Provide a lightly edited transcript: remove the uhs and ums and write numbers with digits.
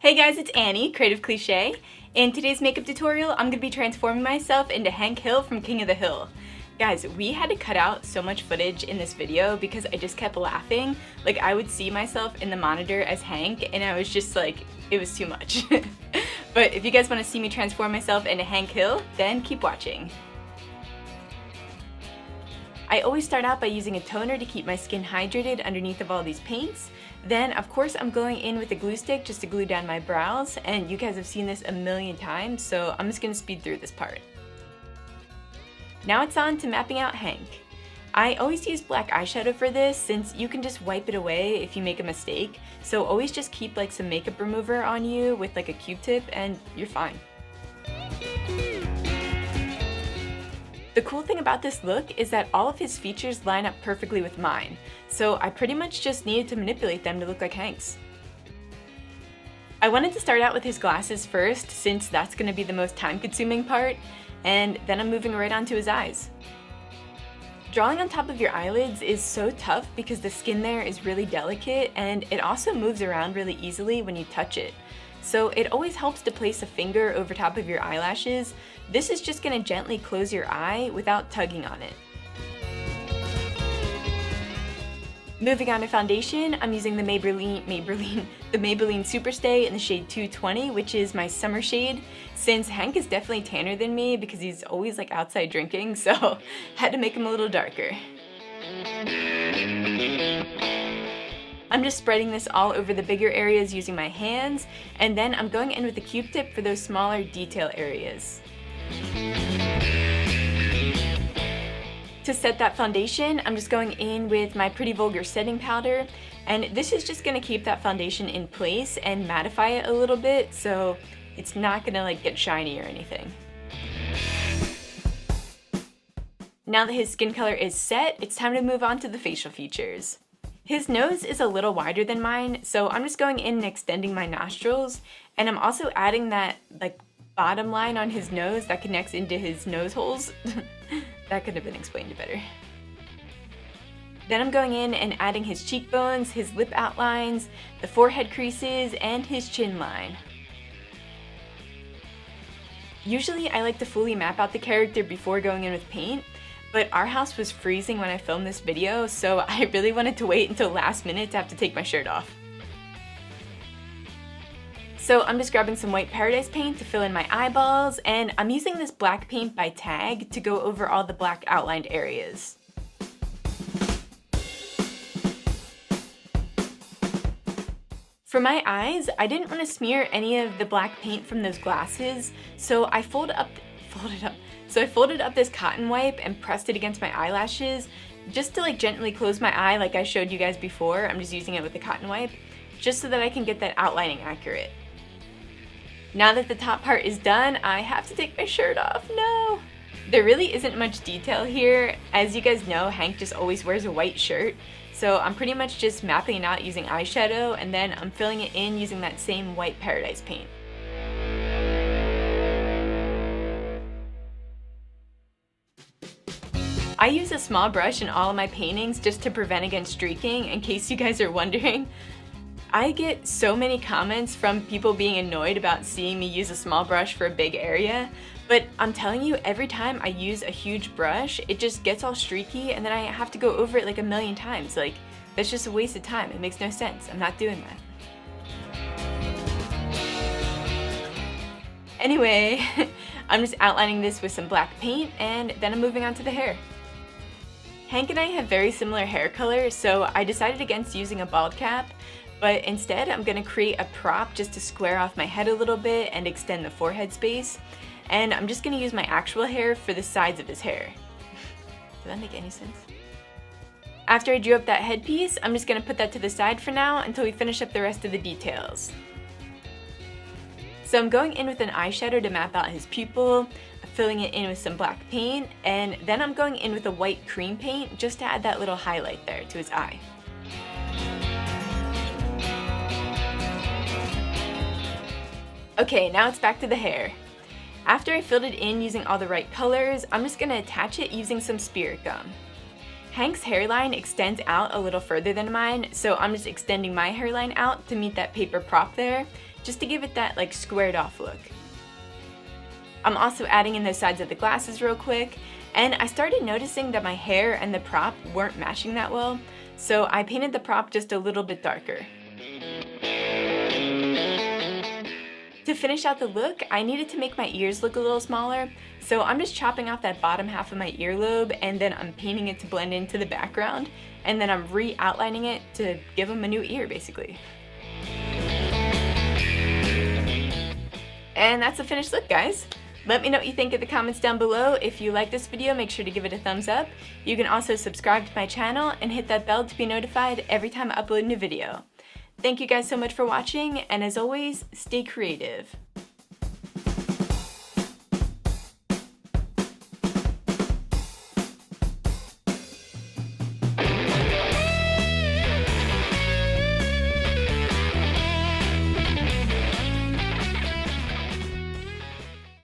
Hey guys, it's Annie, Creative.Cliche. In today's makeup tutorial, I'm going to be transforming myself into Hank Hill from King of the Hill. Guys, we had to cut out so much footage in this video because I just kept laughing. Like, I would see myself in the monitor as Hank and I was just like, it was too much. But if you guys want to see me transform myself into Hank Hill, then keep watching. I always start out by using a toner to keep my skin hydrated underneath of all these paints. Then, of course, I'm going in with a glue stick just to glue down my brows, and you guys have seen this a million times, so I'm just going to speed through this part. Now it's on to mapping out Hank. I always use black eyeshadow for this since you can just wipe it away if you make a mistake, so always just keep like some makeup remover on you with like a Q-tip and you're fine. The cool thing about this look is that all of his features line up perfectly with mine, so I pretty much just needed to manipulate them to look like Hank's. I wanted to start out with his glasses first since that's going to be the most time-consuming part, and then I'm moving right on to his eyes. Drawing on top of your eyelids is so tough because the skin there is really delicate and it also moves around really easily when you touch it. So it always helps to place a finger over top of your eyelashes. This is just going to gently close your eye without tugging on it. Moving on to foundation, I'm using the Maybelline Superstay in the shade 220, which is my summer shade, since Hank is definitely tanner than me because he's always like outside drinking, so had to make him a little darker. I'm just spreading this all over the bigger areas using my hands, and then I'm going in with the Q-tip for those smaller detail areas. To set that foundation, I'm just going in with my Pretty Vulgar setting powder, and this is just going to keep that foundation in place and mattify it a little bit, so it's not going to like get shiny or anything. Now that his skin color is set, it's time to move on to the facial features. His nose is a little wider than mine, so I'm just going in and extending my nostrils, and I'm also adding that like bottom line on his nose that connects into his nose holes. That could have been explained better. Then I'm going in and adding his cheekbones, his lip outlines, the forehead creases, and his chin line. Usually I like to fully map out the character before going in with paint, but our house was freezing when I filmed this video, so I really wanted to wait until last minute to have to take my shirt off. So I'm just grabbing some white Paradise paint to fill in my eyeballs, and I'm using this black paint by Tag to go over all the black outlined areas. For my eyes, I didn't want to smear any of the black paint from those glasses, so I folded up this cotton wipe and pressed it against my eyelashes just to like gently close my eye like I showed you guys before. I'm just using it with the cotton wipe just so that I can get that outlining accurate. Now that the top part is done, I have to take my shirt off. No! There really isn't much detail here. As you guys know, Hank just always wears a white shirt, so I'm pretty much just mapping it out using eyeshadow, and then I'm filling it in using that same white Paradise paint. I use a small brush in all of my paintings just to prevent against streaking, in case you guys are wondering. I get so many comments from people being annoyed about seeing me use a small brush for a big area, but I'm telling you, every time I use a huge brush, it just gets all streaky and then I have to go over it like a million times. Like, that's just a waste of time. It makes no sense. I'm not doing that. Anyway, I'm just outlining this with some black paint, and then I'm moving on to the hair. Hank and I have very similar hair color, so I decided against using a bald cap, but instead I'm going to create a prop just to square off my head a little bit and extend the forehead space, and I'm just going to use my actual hair for the sides of his hair. Does that make any sense? After I drew up that headpiece, I'm just going to put that to the side for now until we finish up the rest of the details. So I'm going in with an eyeshadow to map out his pupil, filling it in with some black paint, and then I'm going in with a white cream paint just to add that little highlight there to his eye. Okay, now it's back to the hair. After I filled it in using all the right colors, I'm just going to attach it using some spirit gum. Hank's hairline extends out a little further than mine, so I'm just extending my hairline out to meet that paper prop there, just to give it that like squared off look. I'm also adding in the sides of the glasses real quick, and I started noticing that my hair and the prop weren't matching that well, so I painted the prop just a little bit darker. To finish out the look, I needed to make my ears look a little smaller, so I'm just chopping off that bottom half of my earlobe and then I'm painting it to blend into the background, and then I'm re-outlining it to give them a new ear basically. And that's the finished look, guys. Let me know what you think in the comments down below. If you like this video, make sure to give it a thumbs up. You can also subscribe to my channel and hit that bell to be notified every time I upload a new video. Thank you guys so much for watching, and as always, stay creative.